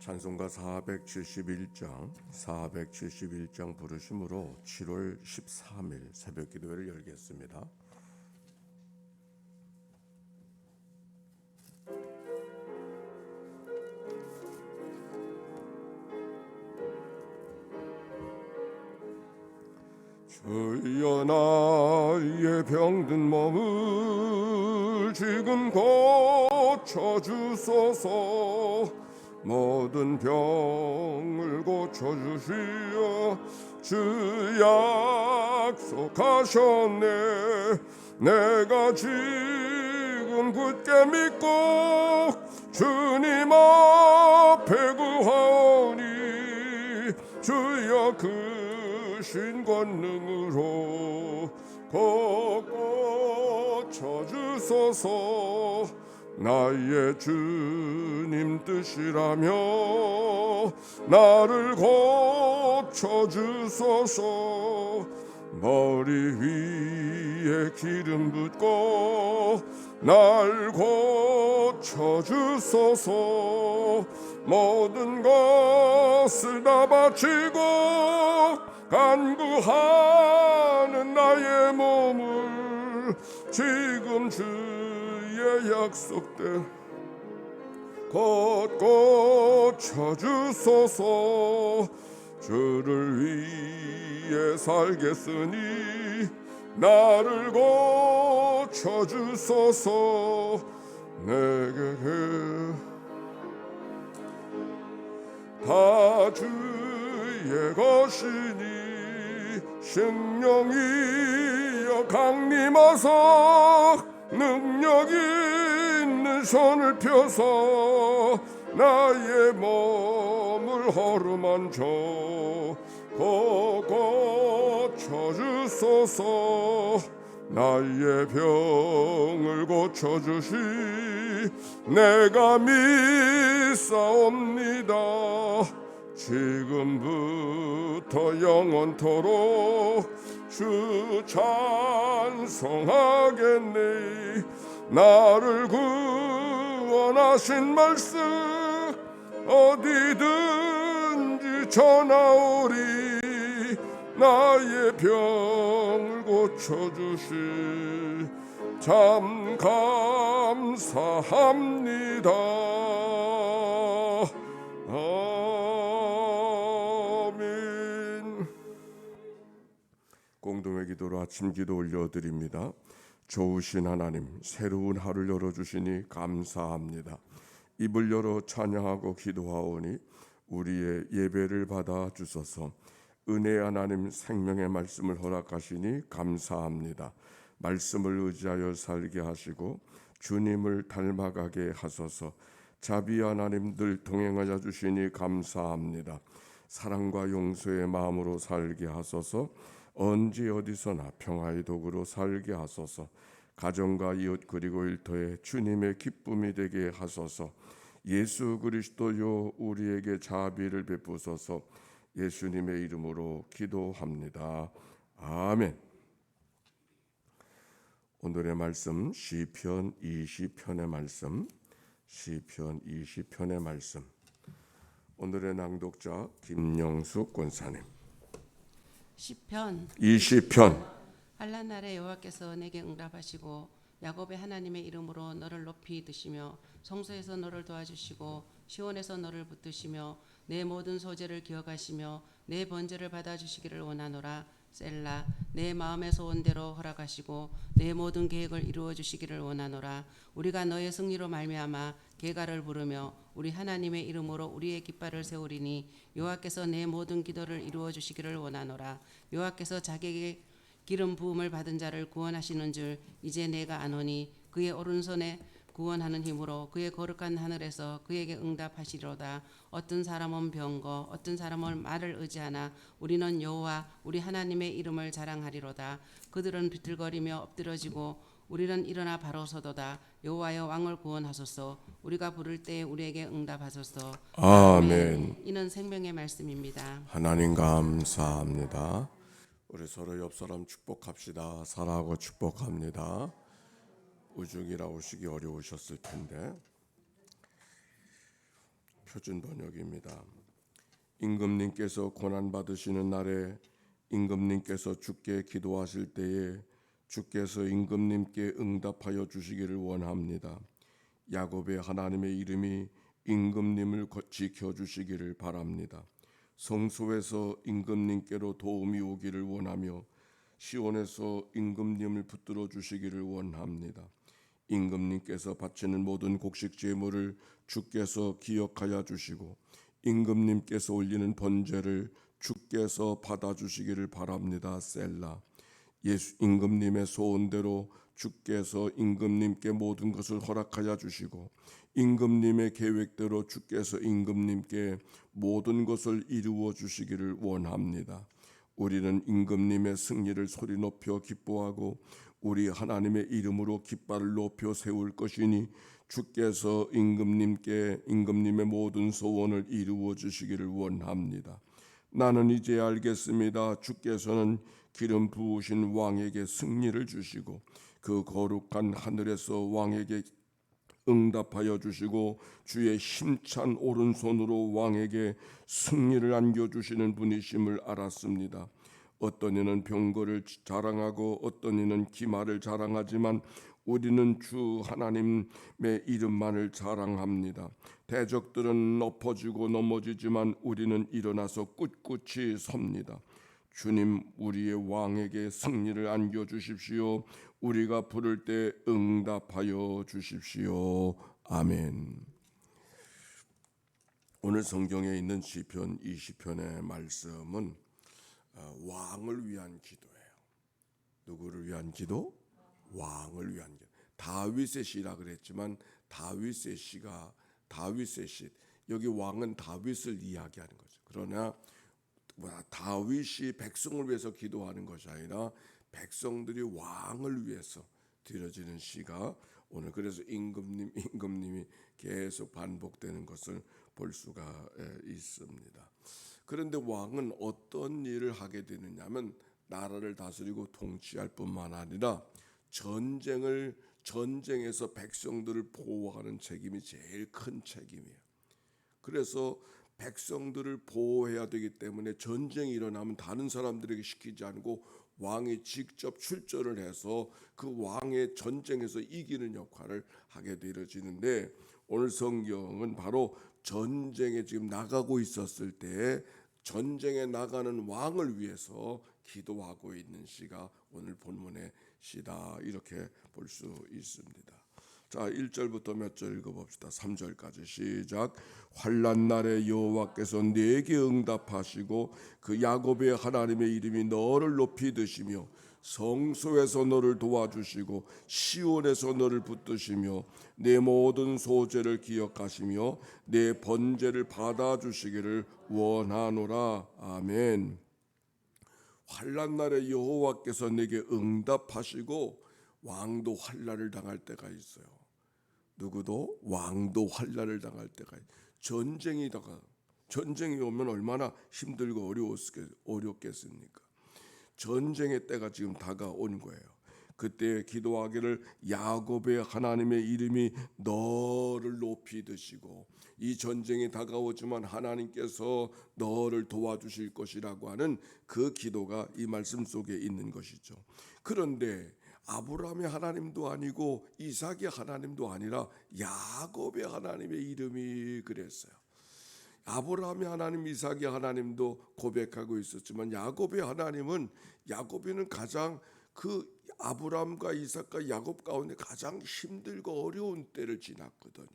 찬송가 471장 부르심으로 7월 13일 새벽 기도회를 열겠습니다. 주여 나의 병든 몸을 지금 고쳐주소서. 모든 병을 고쳐주시어 주 약속하셨네. 내가 지금 굳게 믿고 주님 앞에 구하오니 주여 크신 권능으로 고쳐주소서. 나의 주님 뜻이라며 나를 고쳐주소서. 머리 위에 기름 붓고 날 고쳐주소서. 모든 것을 다 바치고 간구하는 나의 몸을 지금 주의 약속대 곧 고쳐주소서. 주를 위해 살겠으니 나를 고쳐주소서. 내게 다 주의 것이니 신령이여 강림하사 능력 있는 손을 펴서 나의 몸을 어루만져 고쳐주소서. 나의 병을 고쳐주시 내가 믿사옵니다. 지금부터 영원토록 주 찬송하겠네. 나를 구원하신 말씀 어디든지 전하오리. 나의 병을 고쳐주시 참 감사합니다. 아멘. 공동의 기도로 아침 기도 올려드립니다. 좋으신 하나님, 새로운 하루를 열어주시니 감사합니다. 입을 열어 찬양하고 기도하오니 우리의 예배를 받아 주소서. 은혜 하나님, 생명의 말씀을 허락하시니 감사합니다. 말씀을 의지하여 살게 하시고 주님을 닮아가게 하소서. 자비 하나님 늘 동행하여 주시니 감사합니다. 사랑과 용서의 마음으로 살게 하소서. 언제 어디서나 평화의 도구로 살게 하소서. 가정과 이웃 그리고 일터에 주님의 기쁨이 되게 하소서. 예수 그리스도요 우리에게 자비를 베푸소서. 예수님의 이름으로 기도합니다. 아멘. 오늘의 말씀 시편 20편의 말씀. 시편 20편의 말씀. 오늘의 낭독자 김영숙 권사님. 시편 20편. 한란 날에 여호와께서 내게 응답하시고 야곱의 하나님의 이름으로 너를 높이 드시며 성소에서 너를 도와주시고 시온에서 너를 붙드시며 내 모든 소재를 기억하시며 내 번제를 받아주시기를 원하노라. 셀라. 내 마음의 소원대로 허락하시고 내 모든 계획을 이루어 주시기를 원하노라. 우리가 너의 승리로 말미암아 계가를 부르며 우리 하나님의 이름으로 우리의 깃발을 세우리니 여호와께서 내 모든 기도를 이루어 주시기를 원하노라. 여호와께서 자기에게 기름 부음을 받은 자를 구원하시는 줄 이제 내가 아노니 그의 오른손에 구원하는 힘으로 그의 거룩한 하늘에서 그에게 응답하시리로다. 어떤 사람은 병거 어떤 사람은 말을 의지하나 우리는 여호와 우리 하나님의 이름을 자랑하리로다. 그들은 비틀거리며 엎드러지고 우리는 일어나 바로 서도다. 여호와여 왕을 구원하소서. 우리가 부를 때 우리에게 응답하소서. 아멘. 이는 생명의 말씀입니다. 하나님 감사합니다. 우리 서로 옆 사람 축복합시다. 사랑하고 축복합니다. 우중이라 오시기 어려우셨을 텐데 표준 번역입니다. 임금님께서 고난 받으시는 날에 임금님께서 주께 기도하실 때에 주께서 임금님께 응답하여 주시기를 원합니다. 야곱의 하나님의 이름이 임금님을 지켜주시기를 바랍니다. 성소에서 임금님께로 도움이 오기를 원하며 시온에서 임금님을 붙들어 주시기를 원합니다. 임금님께서 바치는 모든 곡식 제물을 주께서 기억하여 주시고 임금님께서 올리는 번제를 주께서 받아주시기를 바랍니다. 셀라. 예수 임금님의 소원대로 주께서 임금님께 모든 것을 허락하여 주시고 임금님의 계획대로 주께서 임금님께 모든 것을 이루어 주시기를 원합니다. 우리는 임금님의 승리를 소리 높여 기뻐하고 우리 하나님의 이름으로 깃발을 높여 세울 것이니 주께서 임금님의 모든 소원을 이루어 주시기를 원합니다. 나는 이제 알겠습니다. 주께서는 기름 부으신 왕에게 승리를 주시고 그 거룩한 하늘에서 왕에게 응답하여 주시고 주의 힘찬 오른손으로 왕에게 승리를 안겨주시는 분이심을 알았습니다. 어떤 이는 병거를 자랑하고 어떤 이는 기마를 자랑하지만 우리는 주 하나님의 이름만을 자랑합니다. 대적들은 엎어지고 넘어지지만 우리는 일어나서 꿋꿋이 섭니다. 주님, 우리의 왕에게 승리를 안겨주십시오. 우리가 부를 때 응답하여 주십시오. 아멘. 오늘 성경에 있는 시편 20편의 말씀은 왕을 위한 기도예요. 누구를 위한 기도? 왕을 위한 기도. 다윗의 시라 그랬지만 다윗의 시가 다윗의 시. 여기 왕은 다윗을 이야기하는 거죠. 그러나 다윗이 백성을 위해서 기도하는 것이 아니라 백성들이 왕을 위해서 드려지는 시가 오늘 그래서 임금님이 계속 반복되는 것을 볼 수가 있습니다. 그런데 왕은 어떤 일을 하게 되느냐면 나라를 다스리고 통치할 뿐만 아니라 전쟁에서 백성들을 보호하는 책임이 제일 큰 책임이에요. 그래서 백성들을 보호해야 되기 때문에 전쟁이 일어나면 다른 사람들에게 시키지 않고 왕이 직접 출전을 해서 그 왕의 전쟁에서 이기는 역할을 하게 되어지는데 오늘 성경은 바로 전쟁에 지금 나가고 있었을 때 전쟁에 나가는 왕을 위해서 기도하고 있는 시가 오늘 본문의 시다 이렇게 볼 수 있습니다. 자, 1절부터 몇 절 읽어봅시다. 3절까지 시작. 환난 날에 여호와께서 내게 응답하시고 그 야곱의 하나님의 이름이 너를 높이 드시며 성소에서 너를 도와주시고 시온에서 너를 붙드시며 내 모든 소재를 기억하시며 내 번제를 받아주시기를 원하노라. 아멘. 환난 날에 여호와께서 내게 응답하시고 왕도 환난을 당할 때가 있어요. 누구도 왕도 환난을 당할 때가 전쟁이 오면 얼마나 힘들고 어렵겠습니까? 전쟁의 때가 지금 다가온 거예요. 그때 기도하기를 야곱의 하나님의 이름이 너를 높이 드시고 이 전쟁이 다가오지만 하나님께서 너를 도와주실 것이라고 하는 그 기도가 이 말씀 속에 있는 것이죠. 그런데 아브라함의 하나님도 아니고 이삭의 하나님도 아니라 야곱의 하나님의 이름이 그랬어요. 아브라함의 하나님, 이삭의 하나님도 고백하고 있었지만 야곱의 야곱이는 가장 그 아브라함과 이삭과 야곱 가운데 가장 힘들고 어려운 때를 지났거든요.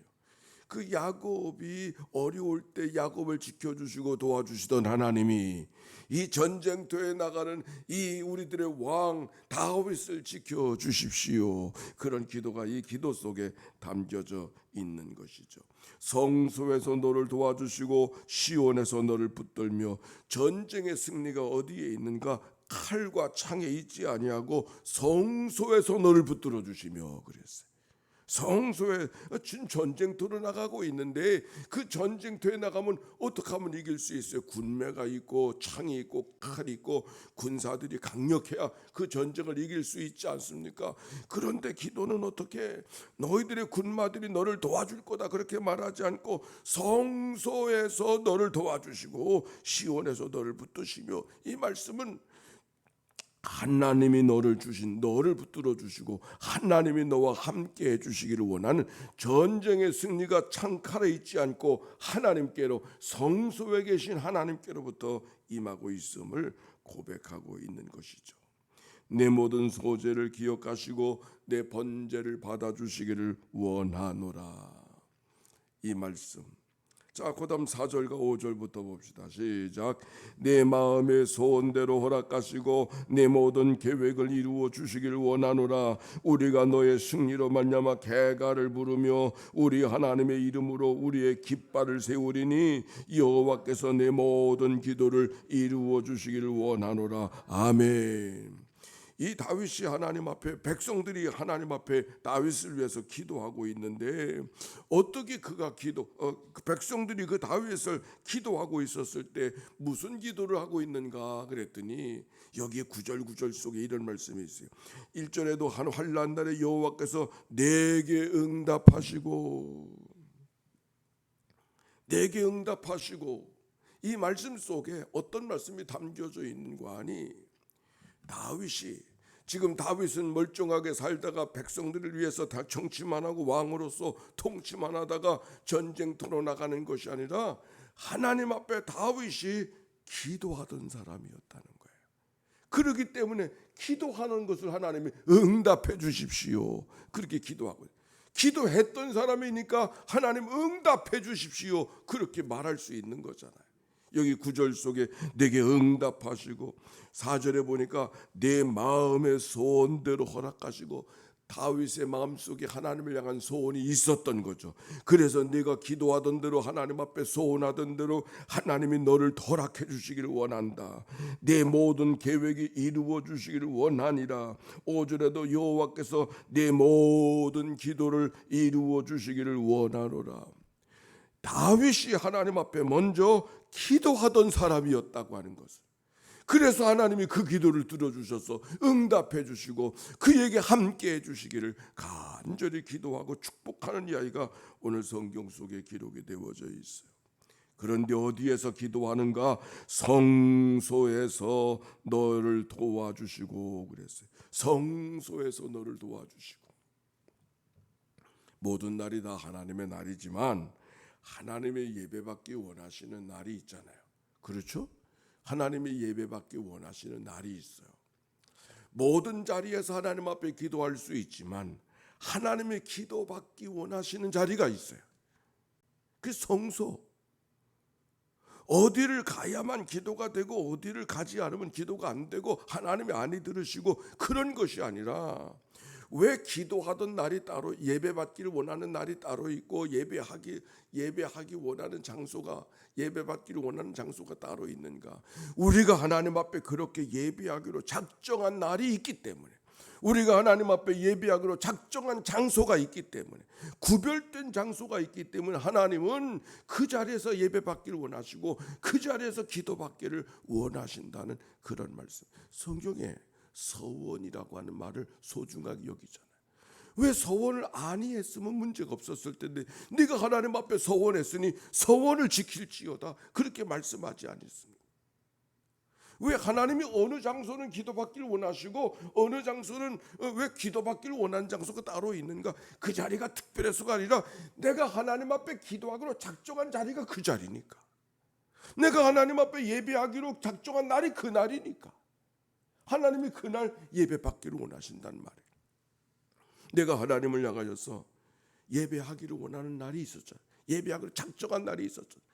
그 야곱이 어려울 때 야곱을 지켜주시고 도와주시던 하나님이 이 전쟁터에 나가는 이 우리들의 왕 다윗을 지켜주십시오. 그런 기도가 이 기도 속에 담겨져 있는 것이죠. 성소에서 너를 도와주시고 시온에서 너를 붙들며 전쟁의 승리가 어디에 있는가? 칼과 창에 있지 아니하고 성소에서 너를 붙들어 주시며 그랬어요. 성소에 전쟁터로 나가고 있는데 그 전쟁터에 나가면 어떻게 하면 이길 수 있어요? 군매가 있고 창이 있고 칼이 있고 군사들이 강력해야 그 전쟁을 이길 수 있지 않습니까? 그런데 기도는 어떻게 너희들의 군마들이 너를 도와줄 거다 그렇게 말하지 않고 성소에서 너를 도와주시고 시온에서 너를 붙드시며, 이 말씀은 하나님이 너를 붙들어 주시고 하나님이 너와 함께 해주시기를 원하는, 전쟁의 승리가 창칼에 있지 않고 하나님께로, 성소에 계신 하나님께로부터 임하고 있음을 고백하고 있는 것이죠. 내 모든 소재를 기억하시고 내 번제를 받아주시기를 원하노라. 이 말씀. 자, 그다음 4절과 5절부터 봅시다. 시작. 내 마음의 소원대로 허락하시고 내 모든 계획을 이루어 주시기를 원하노라. 우리가 너의 승리로 말미암아 개가를 부르며 우리 하나님의 이름으로 우리의 깃발을 세우리니 여호와께서 내 모든 기도를 이루어 주시기를 원하노라. 아멘. 이 다윗이 하나님 앞에, 백성들이 하나님 앞에 다윗을 위해서 기도하고 있는데, 어떻게 그가 백성들이 그 다윗을 기도하고 있었을 때 무슨 기도를 하고 있는가 그랬더니 여기에 구절 속에 이런 말씀이 있어요. 1절에도 한 환난 날에 여호와께서 내게 응답하시고, 이 말씀 속에 어떤 말씀이 담겨져 있는가 하니, 지금 다윗은 멀쩡하게 살다가 백성들을 위해서 다 정치만 하고 왕으로서 통치만 하다가 전쟁터로 나가는 것이 아니라 하나님 앞에 다윗이 기도하던 사람이었다는 거예요. 그렇기 때문에 기도하는 것을 하나님이 응답해 주십시오, 그렇게 기도했던 사람이니까 하나님 응답해 주십시오, 그렇게 말할 수 있는 거잖아요. 여기 9절 속에 내게 응답하시고, 4절에 보니까 내 마음의 소원대로 허락하시고, 다윗의 마음속에 하나님을 향한 소원이 있었던 거죠. 그래서 네가 기도하던 대로 하나님 앞에 소원하던 대로 하나님이 너를 허락해 주시기를 원한다. 내 모든 계획이 이루어 주시기를 원하니라. 5절에도 여호와께서 내 모든 기도를 이루어 주시기를 원하노라. 다윗이 하나님 앞에 먼저 기도하던 사람이었다고 하는 것을, 그래서 하나님이 그 기도를 들어주셔서 응답해 주시고 그에게 함께 해주시기를 간절히 기도하고 축복하는 이야기가 오늘 성경 속에 기록이 되어져 있어요. 그런데 어디에서 기도하는가? 성소에서 너를 도와주시고 그랬어요. 성소에서 너를 도와주시고. 모든 날이 다 하나님의 날이지만 하나님의 예배받기 원하시는 날이 있잖아요. 그렇죠? 하나님의 예배받기 원하시는 날이 있어요. 모든 자리에서 하나님 앞에 기도할 수 있지만 하나님의 기도받기 원하시는 자리가 있어요. 그 성소. 어디를 가야만 기도가 되고 어디를 가지 않으면 기도가 안 되고 하나님이 안 들으시고 그런 것이 아니라, 왜 기도하던 날이 따로, 예배받기를 원하는 날이 따로 있고 예배하기 원하는 장소가, 예배받기를 원하는 장소가 따로 있는가? 우리가 하나님 앞에 그렇게 예배하기로 작정한 날이 있기 때문에, 우리가 하나님 앞에 예배하기로 작정한 장소가 있기 때문에, 구별된 장소가 있기 때문에 하나님은 그 자리에서 예배받기를 원하시고 그 자리에서 기도받기를 원하신다는 그런 말씀. 성경에 서원이라고 하는 말을 소중하게 여기잖아요. 왜 서원을 아니했으면 문제가 없었을 텐데 네가 하나님 앞에 서원했으니 서원을 지킬지어다, 그렇게 말씀하지 않았습니까? 왜 하나님이 어느 장소는 기도받기를 원하시고 어느 장소는 왜 기도받기를 원하는 장소가 따로 있는가? 그 자리가 특별해서가 아니라 내가 하나님 앞에 기도하기로 작정한 자리가 그 자리니까, 내가 하나님 앞에 예배하기로 작정한 날이 그 날이니까 하나님이 그날 예배받기를 원하신다는 말이에요. 내가 하나님을 향하여서 예배하기를 원하는 날이 있었잖아요. 예배하기로 작정한 날이 있었잖아요.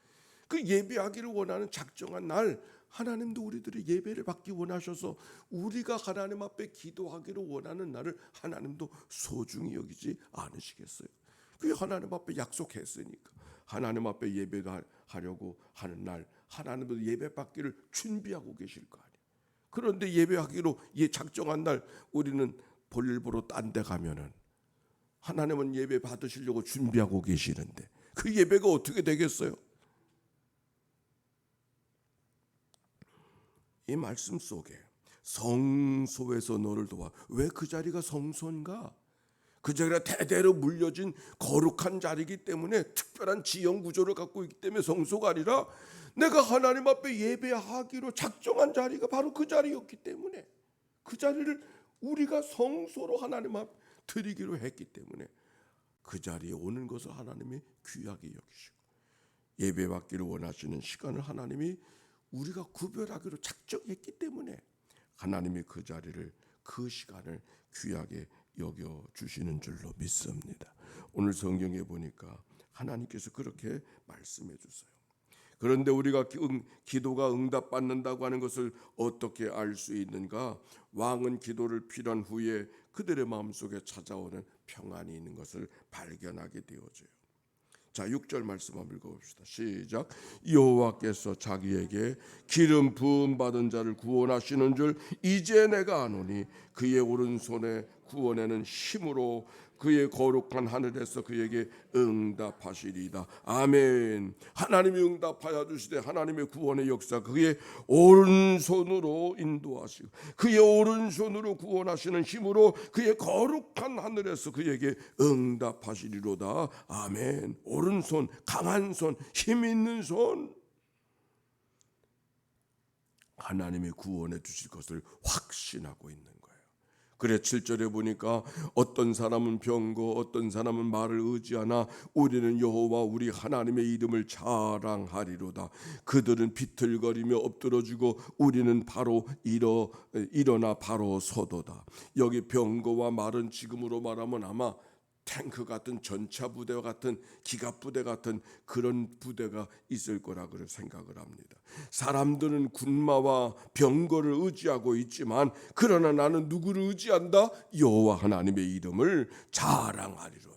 그 예배하기를 원하는 작정한 날, 하나님도 우리들의 예배를 받기 원하셔서 우리가 하나님 앞에 기도하기를 원하는 날을 하나님도 소중히 여기지 않으시겠어요? 그게 하나님 앞에 약속했으니까 하나님 앞에 예배하려고 하는 날 하나님도 예배받기를 준비하고 계실 거 아니에요. 그런데 예배하기로 작정한 날 우리는 볼일 보러 딴 데 가면은 하나님은 예배 받으시려고 준비하고 계시는데 그 예배가 어떻게 되겠어요? 이 말씀 속에 성소에서 너를 도와. 왜 그 자리가 성소인가? 그 자리가 대대로 물려진 거룩한 자리이기 때문에, 특별한 지형 구조를 갖고 있기 때문에 성소가 아니라 내가 하나님 앞에 예배하기로 작정한 자리가 바로 그 자리였기 때문에, 그 자리를 우리가 성소로 하나님 앞 드리기로 했기 때문에 그 자리에 오는 것을 하나님이 귀하게 여기시고, 예배받기를 원하시는 시간을 하나님이 우리가 구별하기로 작정했기 때문에 하나님이 그 자리를, 그 시간을 귀하게 여겨 주시는 줄로 믿습니다. 오늘 성경에 보니까 하나님께서 그렇게 말씀해 주세요. 그런데 우리가 기도가 응답받는다고 하는 것을 어떻게 알 수 있는가? 왕은 기도를 필요한 후에 그들의 마음속에 찾아오는 평안이 있는 것을 발견하게 되어져요. 자, 6절 말씀 한번 읽어봅시다. 시작. 여호와께서 자기에게 기름 부음 받은 자를 구원하시는 줄 이제 내가 아노니 그의 오른손에 구원에는 힘으로 그의 거룩한 하늘에서 그에게 응답하시리이다. 아멘. 하나님이 응답하여 주시되 하나님의 구원의 역사, 그의 오른손으로 인도하시고 그의 오른손으로 구원하시는 힘으로 그의 거룩한 하늘에서 그에게 응답하시리로다. 아멘. 오른손, 강한 손, 힘 있는 손, 하나님이 구원해 주실 것을 확신하고 있는 거예요. 그래 7절에 보니까 어떤 사람은 병거, 어떤 사람은 말을 의지하나 우리는 여호와 우리 하나님의 이름을 자랑하리로다. 그들은 비틀거리며 엎드러지고 우리는 바로 일어나 바로 서도다. 여기 병거와 말은 지금으로 말하면 아마 탱크 같은 전차 부대와 같은 기갑 부대 같은 그런 부대가 있을 거라 그렇게 생각을 합니다. 사람들은 군마와 병거를 의지하고 있지만, 그러나 나는 누구를 의지한다? 여호와 하나님의 이름을 자랑하리로다.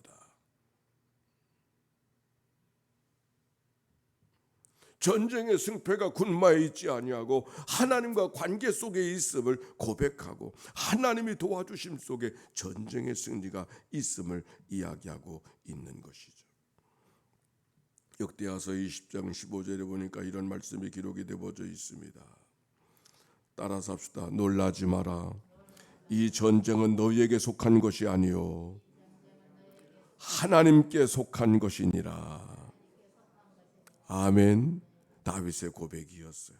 전쟁의 승패가 군마에 있지 아니하고 하나님과 관계 속에 있음을 고백하고 하나님이 도와주심 속에 전쟁의 승리가 있음을 이야기하고 있는 것이죠. 역대하서 20장 15절에 보니까 이런 말씀이 기록이 되어져 있습니다. 따라서 합시다. 놀라지 마라. 이 전쟁은 너희에게 속한 것이 아니요 하나님께 속한 것이니라. 아멘. 다윗의 고백이었어요.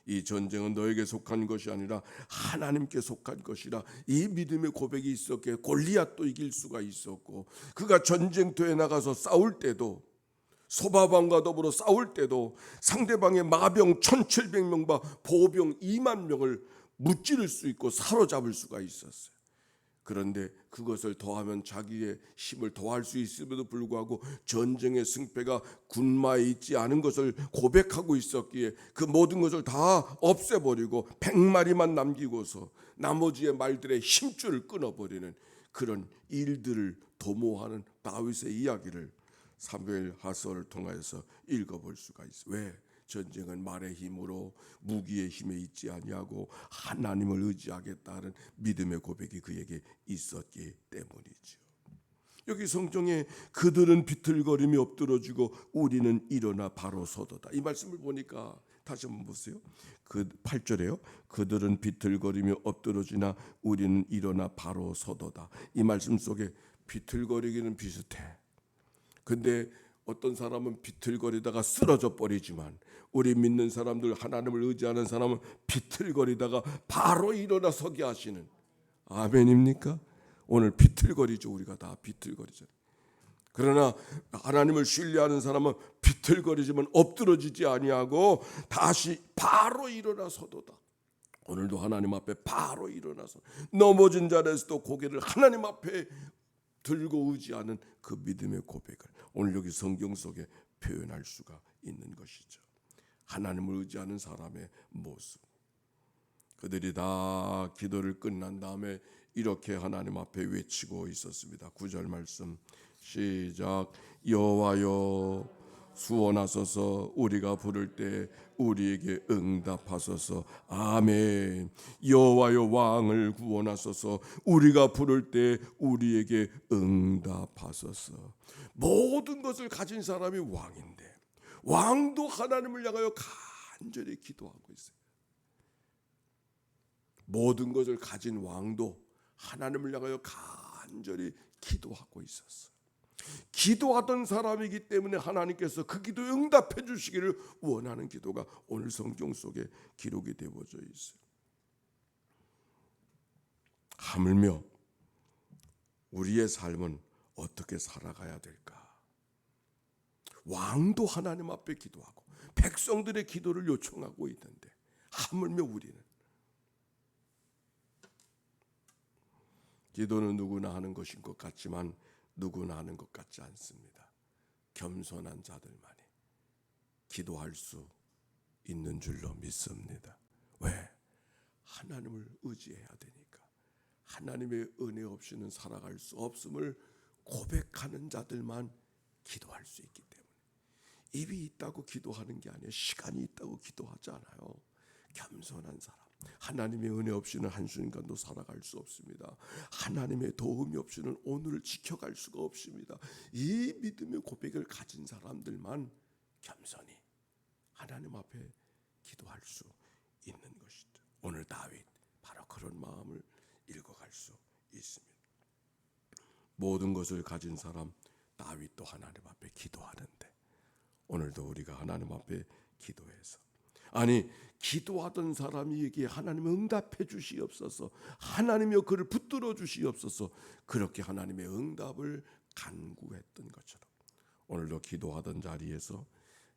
이 전쟁은 너에게 속한 것이 아니라 하나님께 속한 것이라. 이 믿음의 고백이 있었기에 골리앗도 이길 수가 있었고, 그가 전쟁터에 나가서 싸울 때도, 소바방과 더불어 싸울 때도 상대방의 마병 1700명과 보병 2만 명을 무찌를 수 있고 사로잡을 수가 있었어요. 그런데 그것을 더하면 자기의 힘을 더할 수 있음에도 불구하고 전쟁의 승패가 군마에 있지 않은 것을 고백하고 있었기에 그 모든 것을 다 없애버리고 100마리만 남기고서 나머지의 말들의 힘줄을 끊어버리는 그런 일들을 도모하는 다윗의 이야기를 사무엘 하서를 통해서 읽어볼 수가 있어요. 왜? 전쟁은 말의 힘으로, 무기의 힘에 있지 아니하고 하나님을 의지하겠다는 믿음의 고백이 그에게 있었기 때문이죠. 여기 성경에 그들은 비틀거리며 엎드러지고 우리는 일어나 바로 서도다. 이 말씀을 보니까 다시 한번 보세요. 그 8절에요. 그들은 비틀거리며 엎드러지나 우리는 일어나 바로 서도다. 이 말씀 속에 비틀거리기는 비슷해. 근데 어떤 사람은 비틀거리다가 쓰러져 버리지만, 우리 믿는 사람들, 하나님을 의지하는 사람은 비틀거리다가 바로 일어나 서게 하시는, 아멘입니까? 오늘 비틀거리죠. 우리가 다 비틀거리죠. 그러나 하나님을 신뢰하는 사람은 비틀거리지만 엎드러지지 아니하고 다시 바로 일어나 서도다. 오늘도 하나님 앞에 바로 일어나서 넘어진 자리에서도 고개를 하나님 앞에 들고 의지하는 그 믿음의 고백을 오늘 여기 성경 속에 표현할 수가 있는 것이죠. 하나님을 의지하는 사람의 모습. 그들이 다 기도를 끝난 다음에 이렇게 하나님 앞에 외치고 있었습니다. 9절 말씀 시작. 여호와여 수원하소서. 우리가 부를 때 우리에게 응답하소서. 아멘. 여호와여 왕을 구원하소서. 우리가 부를 때 우리에게 응답하소서. 모든 것을 가진 사람이 왕인데 왕도 하나님을 향하여 간절히 기도하고 있어요. 모든 것을 가진 왕도 하나님을 향하여 간절히 기도하고 있었어요. 기도하던 사람이기 때문에 하나님께서 그 기도에 응답해 주시기를 원하는 기도가 오늘 성경 속에 기록이 되어져 있어요. 하물며 우리의 삶은 어떻게 살아가야 될까? 왕도 하나님 앞에 기도하고 백성들의 기도를 요청하고 있는데 하물며 우리는 기도는 누구나 하는 것인 것 같지만 누구나 하는 것 같지 않습니다. 겸손한 자들만이 기도할 수 있는 줄로 믿습니다. 왜? 하나님을 의지해야 되니까. 하나님의 은혜 없이는 살아갈 수 없음을 고백하는 자들만 기도할 수 있기 때문에. 입이 있다고 기도하는 게 아니에요. 시간이 있다고 기도하지 않아요. 겸손한 사람. 하나님의 은혜 없이는 한순간도 살아갈 수 없습니다. 하나님의 도움이 없이는 오늘을 지켜갈 수가 없습니다. 이 믿음의 고백을 가진 사람들만 겸손히 하나님 앞에 기도할 수 있는 것이죠. 오늘 다윗 바로 그런 마음을 읽어갈 수 있습니다. 모든 것을 가진 사람 다윗도 하나님 앞에 기도하는데 오늘도 우리가 하나님 앞에 기도해서 기도하던 사람에게 하나님 응답해 주시옵소서. 하나님이여 그를 붙들어 주시옵소서. 그렇게 하나님의 응답을 간구했던 것처럼 오늘도 기도하던 자리에서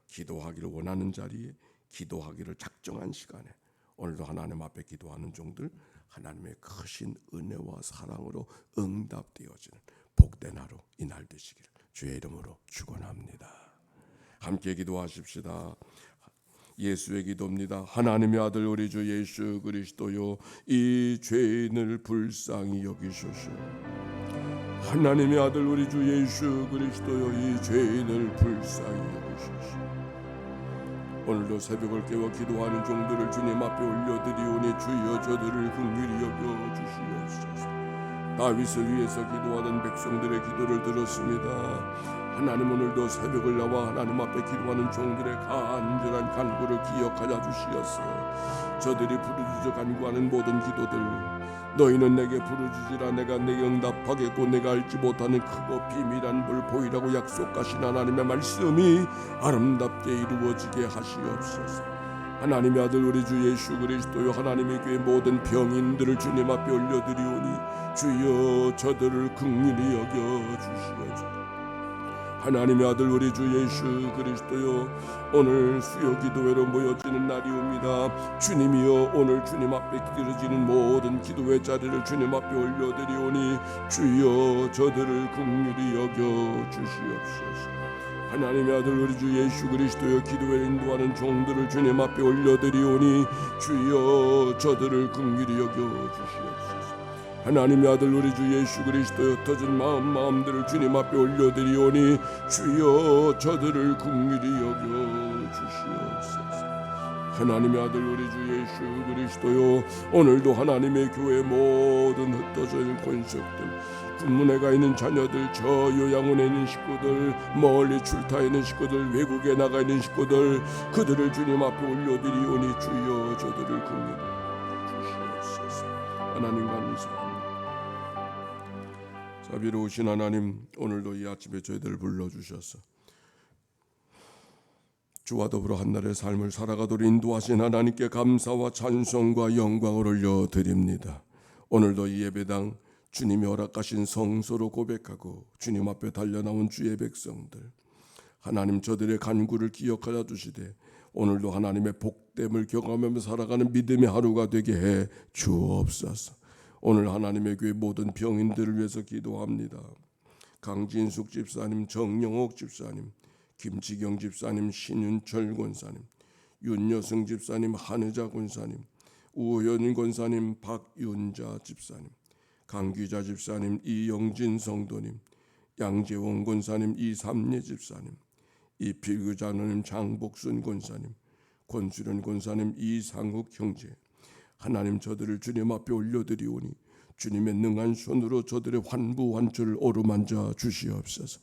기도하기를 원하는 자리에 기도하기를 작정한 시간에 오늘도 하나님 앞에 기도하는 종들 하나님의 크신 은혜와 사랑으로 응답되어지는 복된 하루 이날 되시기를 주의 이름으로 축원합니다. 함께 기도하십시다. 예수의 기도입니다. 하나님의 아들 우리 주 예수 그리스도요, 이 죄인을 불쌍히 여기소서. 하나님의 아들 우리 주 예수 그리스도요, 이 죄인을 불쌍히 여기소서. 오늘도 새벽을 깨워 기도하는 종들을 주님 앞에 올려드리오니 주여 저들을 긍휼히 여겨 주시옵소서. 다윗을 위해서 기도하던 백성들의 기도를 들었습니다. 하나님 오늘도 새벽을 나와 하나님 앞에 기도하는 종들의 간절한 간구를 기억하여 주시었어. 저들이 부르짖어 간구하는 모든 기도들 너희는 내게 부르짖으라 내가 내게 응답하겠고 내가 알지 못하는 크고 비밀한 물 보이라고 약속하신 하나님의 말씀이 아름답게 이루어지게 하시옵소서. 하나님의 아들 우리 주 예수 그리스도여 하나님의 교회 모든 병인들을 주님 앞에 올려드리오니 주여 저들을 긍휼히 여겨 주시옵소서. 하나님의 아들 우리 주 예수 그리스도여 오늘 수요 기도회로 모여지는 날이옵니다. 주님이여 오늘 주님 앞에 드려지는 모든 기도의 자리를 주님 앞에 올려드리오니 주여 저들을 긍휼히 여겨 주시옵소서. 하나님의 아들 우리 주 예수 그리스도여 기도에 인도하는 종들을 주님 앞에 올려드리오니 주여 저들을 긍휼히 여겨 주시옵소서. 하나님의 아들 우리 주 예수 그리스도여 흩어진 마음들을 주님 앞에 올려드리오니 주여 저들을 긍휼히 여겨 주시옵소서. 하나님의 아들 우리 주 예수 그리스도여 오늘도 하나님의 교회 모든 흩어져 있는 권속들 군문에 가 있는 자녀들 저 요양원에 있는 식구들 멀리 출타해 있는 식구들 외국에 나가 있는 식구들 그들을 주님 앞에 올려드리오니 주여 저들을 긍휼히 주시옵소서. 하나님 감사합니다. 자비로우신 하나님 오늘도 이 아침에 저희들을 불러주셔서 주와 더불어 한날의 삶을 살아가도록 인도하신 하나님께 감사와 찬송과 영광을 올려드립니다. 오늘도 이 예배당 주님이 허락하신 성소로 고백하고 주님 앞에 달려나온 주의 백성들 하나님 저들의 간구를 기억하여 주시되 오늘도 하나님의 복됨을 경험하며 살아가는 믿음의 하루가 되게 해 주옵소서. 오늘 하나님의 교회 모든 병인들을 위해서 기도합니다. 강진숙 집사님, 정영옥 집사님, 김지경 집사님, 신윤철 권사님, 윤여승 집사님, 한의자 권사님, 우효연 권사님, 박윤자 집사님, 강귀자 집사님, 이영진 성도님, 양재원 권사님, 이삼례 집사님, 이필규 장로님, 장복순 권사님, 권수련 권사님, 이상욱 형제, 하나님 저들을 주님 앞에 올려드리오니 주님의 능한 손으로 저들의 환부환초를 어루만져 주시옵소서.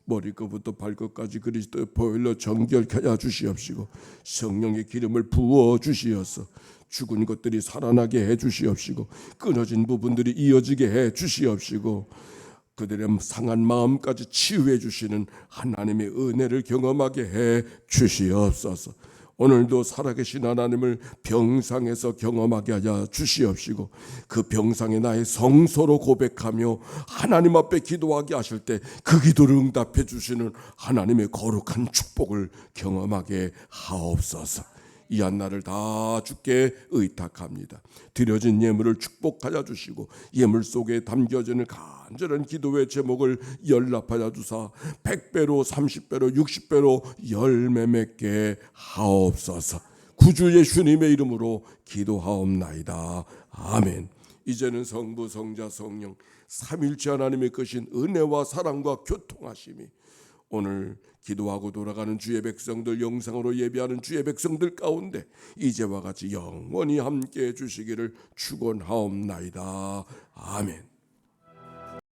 머리끝부터 발끝까지 그리스도의 보혈로 정결케 하여 주시옵시고 성령의 기름을 부어 주시어서 죽은 것들이 살아나게 해 주시옵시고 끊어진 부분들이 이어지게 해 주시옵시고 그들의 상한 마음까지 치유해 주시는 하나님의 은혜를 경험하게 해 주시옵소서. 오늘도 살아계신 하나님을 병상에서 경험하게 하여 주시옵시고 그 병상에 나의 성소로 고백하며 하나님 앞에 기도하게 하실 때 그 기도를 응답해 주시는 하나님의 거룩한 축복을 경험하게 하옵소서. 이 한날을 다 주께 의탁합니다. 드려진 예물을 축복하여 주시고 예물 속에 담겨지는 간절한 기도의 제목을 연락하여 주사 100배로 30배로 60배로 열매 맺게 하옵소서. 구주 예수님의 이름으로 기도하옵나이다. 아멘. 이제는 성부 성자 성령 삼일체 하나님의 크신 은혜와 사랑과 교통하심이 오늘 기도하고 돌아가는 주의 백성들, 영상으로 예배하는 주의 백성들 가운데 이제와 같이 영원히 함께해 주시기를 축원하옵나이다. 아멘.